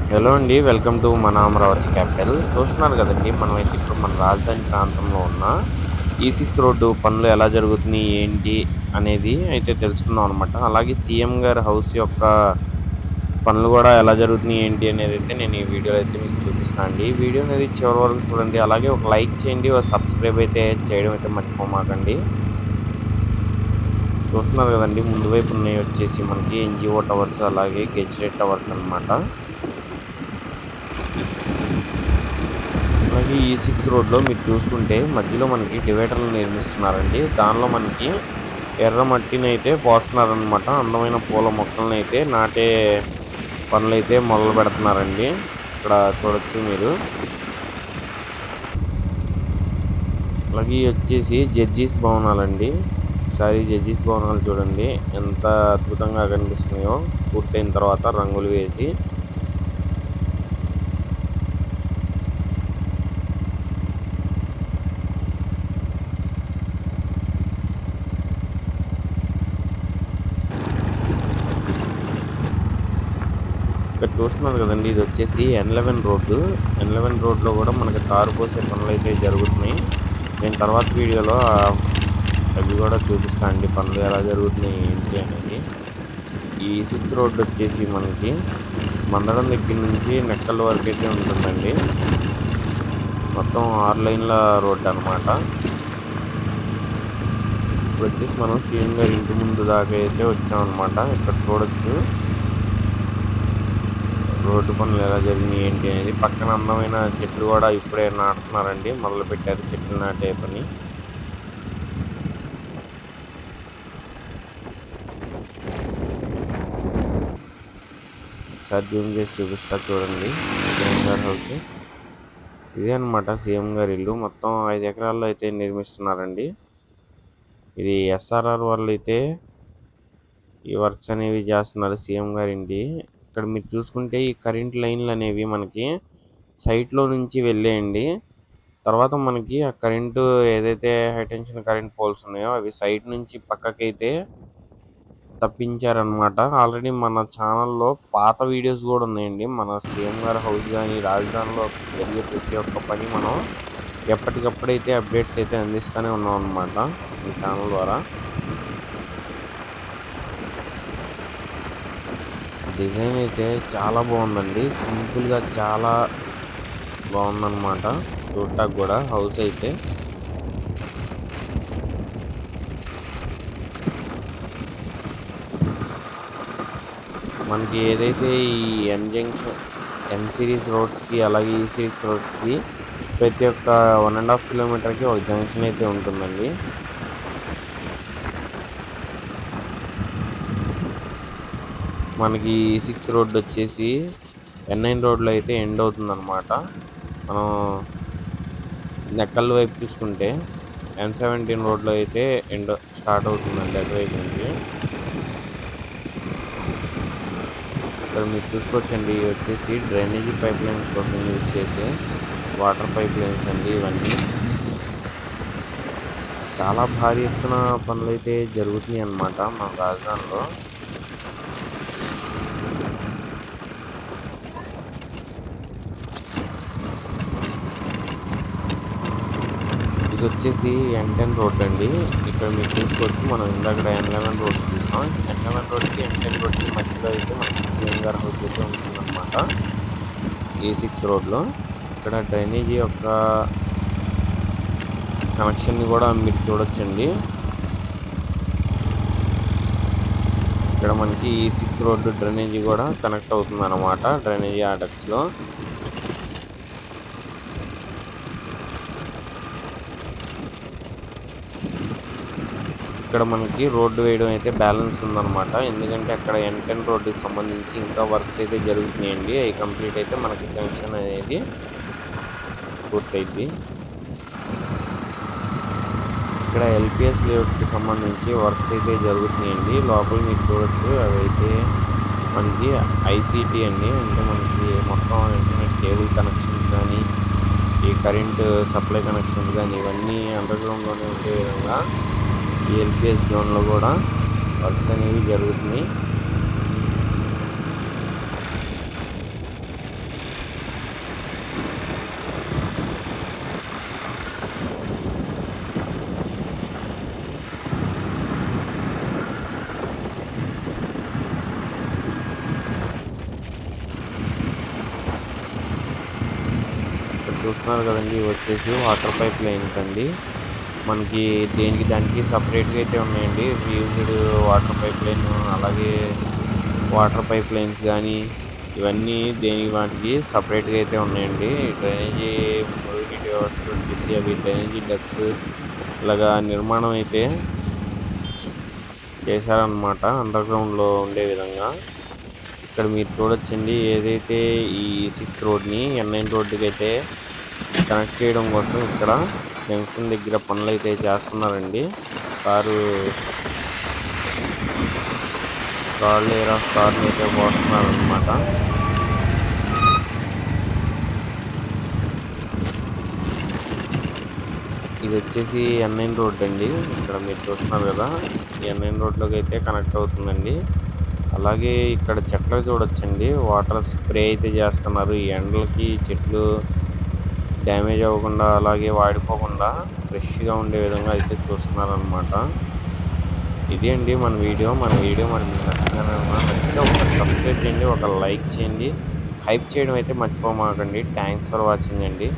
Hello అండి. Welcome to మన Amaravati capital. చూస్తున్నారు కదండీ! మనమైతే ఇప్పుడు మన రాజధాని ప్రాంతంలో ఉన్న ఈ6 రోడ్డు పనులు ఎలా జరుగుతున్నాయి, ఏంటి అనేది అయితే తెలుసుకుందాం అనమాట. అలాగే సీఎం గారి హౌస్ యొక్క పనులు కూడా ఎలా జరుగుతున్నాయి, ఏంటి అనేదైతే నేను ఈ వీడియోలో అయితే మీకు చూపిస్తాను అండి. ఈ వీడియో అనేది చివరి వరకు చూడండి. అలాగే ఒక లైక్ చేయండి, ఒక సబ్స్క్రైబ్ అయితే చేయడం అయితే మర్చిపోమాకండి. చూస్తున్నారు కదండీ! ముందు వైపు ఉన్నాయి వచ్చేసి మనకి ఎన్‌జీఓ టవర్స్ అలాగే గెజిటెడ్ టవర్స్ అనమాట. అలాగే ఈ6 రోడ్‌లో మీరు చూసుకుంటే మధ్యలో మనకి డివైడర్‌లు నిర్మిస్తున్నారండి. దానిలో మనకి ఎర్ర మట్టినైతే పోస్తున్నారనమాట. అందమైన పూల మొక్కలనైతే నాటే పనులైతే మొదలుపెడుతున్నారండి. ఇక్కడ చూడొచ్చు మీరు. అలాగే ఇయి వచ్చేసి జడ్జీస్ భవనాలండి. ఒకసారి జడ్జీస్ భవనాలు చూడండి. ఎంత అద్భుతంగా కనిపిస్తున్నాయో పూర్తయిన తర్వాత రంగులు వేసి. ఇక్కడ చూస్తున్నారు కదండీ! ఇదొచ్చేసి ఎన్11 రోడ్డు. ఎన్11 రోడ్‌లో కూడా మనకి తారు పోసే పనులైతే జరుగుతున్నాయి. నేను తర్వాత వీడియోలో అవి కూడా చూపిస్తా అండి. పనులు ఎలా జరుగుతున్నాయి, ఏంటి అనేది. ఈ 6 రోడ్డు వచ్చేసి మనకి మందడం దగ్గర నుంచి నెక్కల్ వరకైతే ఉంటుందండి. మొత్తం 6 లైన్‌ల రోడ్డు అనమాట. ఇప్పుడొచ్చేసి మనం సీఎం గారి ఇంటి ముందు దాకా అయితే వచ్చామనమాట. ఇక్కడ చూడొచ్చు. రోడ్డు పనులు ఎలా జరిగినాయి, ఏంటి అనేది. పక్కన అందమైన చెట్లు కూడా ఇప్పుడే నాటుతున్నారండి. మొదలుపెట్టారు చెట్లు నాటే పని. ఒకసారి జూమ్ చేసి చూపిస్తా చూడండి. సీఎం గారి హౌస్. ఇదే అనమాట సీఎం గారి ఇల్లు. మొత్తం 5 ఎకరాల్లో అయితే నిర్మిస్తున్నారండి. ఇది ఎస్ఆర్ఆర్ వాళ్ళు అయితే ఈ వర్క్స్ అనేవి చేస్తున్నారు సీఎం గారి ఇంటి. ఇక్కడ మీరు చూసుకుంటే ఈ కరెంట్ లైన్లు అనేవి మనకి సైట్‌లో నుంచి వెళ్ళేయండి. తర్వాత మనకి ఆ కరెంటు ఏదైతే హై టెన్షన్ కరెంట్ పోల్స్ ఉన్నాయో అవి సైట్ నుంచి పక్కకైతే తప్పించారనమాట. ఆల్రెడీ మన ఛానల్‌లో పాత వీడియోస్ గూడా ఉన్నాయండి. మన సీఎం గారి హౌస్ గాని, రాజధానిలో జరిగే ప్రతి ఒక్క పని మనం ఎప్పటికప్పుడైతే అప్డేట్స్ అయితే అందిస్తూనే ఉన్నామనమాట ఈ ఛానల్ ద్వారా. డిజైన్ అయితే చాలా బాగుందండి. సింపుల్‌గా చాలా బాగుందనమాట. చూడటానికి గూడా హౌస్ అయితే. మనకి ఏదైతే ఈ ఎన్ సిరీస్ రోడ్స్‌కి అలాగే ఈ సిరీస్ రోడ్స్‌కి ప్రతి ఒక్క 1 ½ కిలోమీటర్‌కి ఒక జంక్షన్ అయితే ఉంటుందండి. మనకి ఈ6 రోడ్ వచ్చేసి ఎన్9 రోడ్‌లో అయితే ఎండ్ అవుతుందనమాట. మనం నెక్కల్ వైపు చూసుకుంటే ఎన్17 రోడ్‌లో అయితే ఎండ్ స్టార్ట్ అవుతుందండి అటువైపు నుంచి. ఇక్కడ మీరు చూసుకోవచ్చండి. ఇవి వచ్చేసి డ్రైనేజీ పైప్ లైన్స్ కోసం యూజ్ చేసే వాటర్ పైప్ లైన్స్ అండి ఇవన్నీ. చాలా భారీ ఎత్తున పనులైతే జరుగుతున్నాయి అన్నమాట మన రాజధానిలో. ఇదొచ్చేసి ఎన్10 రోడ్ అండి. ఇక్కడ మీరు చూసుకోవచ్చు. మనం ఇందాకడ ఎన్11 రోడ్ చూసాం. ఎన్11 రోడ్‌కి, ఎన్10 రోడ్‌కి మధ్యలో అయితే మనకి సీఎం గారి హౌస్ అయితే ఉంటుందన్నమాట. ఈ6 రోడ్‌లో. ఇక్కడ డ్రైనేజీ యొక్క కనెక్షన్‌ని కూడా మీరు చూడొచ్చండి. ఇక్కడ మనకి ఈ6 రోడ్డు డ్రైనేజీ కూడా కనెక్ట్ అవుతుందన్నమాట. డ్రైనేజీ ఆర్డర్స్‌లో. ఇక్కడ మనకి రోడ్డు వేయడం అయితే బ్యాలెన్స్ ఉందన్నమాట. ఎందుకంటే అక్కడ ఎన్10 రోడ్డుకి సంబంధించి ఇంకా వర్క్స్ అయితే జరుగుతున్నాయండి. అవి కంప్లీట్ అయితే మనకి జంక్షన్ అనేది పూర్తయిద్ది. ఇక్కడ ఎల్‌పీఎస్ లేఅవుట్స్‌కి సంబంధించి వర్క్స్ అయితే జరుగుతున్నాయండి. లోపల మీరు చూడొచ్చు. అవైతే మనకి ఐసీటీ అండి. అంటే మనకి మొత్తం ఇంటర్నెట్ కేబుల్ కనెక్షన్స్ కానీ, ఈ కరెంటు సప్లై కనెక్షన్స్ కానీ ఇవన్నీ అండర్‌గ్రౌండ్‌లోనే ఉండే విధంగా ఈ ఎల్‌పీఎస్ జోన్‌లో కూడా వర్క్స్ అనేవి జరుగుతున్నాయి. చూస్తున్నారు కదండి, ఇవి వచ్చేసి వాటర్ పైప్ లైన్స్ అండి. మనకి దేనికి దానికి సపరేట్గా అయితే ఉన్నాయండి. రీయూజ్డ్ వాటర్ పైప్ లైన్, అలాగే వాటర్ పైప్ లైన్స్ కానీ ఇవన్నీ దేనికి వాటికి సపరేట్గా అయితే ఉన్నాయండి. డ్రైనేజీ మురుగునీటి వ్యవస్థలు వచ్చేసి అవి డ్రైనేజీ డక్ట్స్ ఇలాగా నిర్మాణం అయితే చేశారనమాట అండర్ గ్రౌండ్లో ఉండే విధంగా. ఇక్కడ మీరు చూడొచ్చండి, ఏదైతే ఈ E6 రోడ్ని N9 రోడ్డుకి అయితే కనెక్ట్ చేయడం కోసం ఇక్కడ జంక్షన్ దగ్గర పనులు అయితే చేస్తున్నారండి. కారు లేయర్ ఆఫ్ కార్ని అయితే పోస్తున్నారు అనమాట. ఇది వచ్చేసి N9 రోడ్ అండి. ఇక్కడ మీరు చూస్తున్నారు కదా, ఈ N9 రోడ్లోకి అయితే కనెక్ట్ అవుతుందండి. అలాగే ఇక్కడ చెట్లు చూడొచ్చండి, వాటర్ స్ప్రే అయితే చేస్తున్నారు. ఈ ఎండలకి చెట్లు డ్యామేజ్ అవ్వకుండా అలాగే వాడిపోకుండా ఫ్రెష్గా ఉండే విధంగా అయితే చూస్తున్నారనమాట. ఇది అండి మన వీడియో మరి మీకు నచ్చితే ఒక సబ్స్క్రైబ్ చేయండి, ఒక లైక్ చేయండి, హైప్ చేయడం అయితే మర్చిపోమాకండి. థ్యాంక్స్ ఫర్ వాచింగ్ అండి.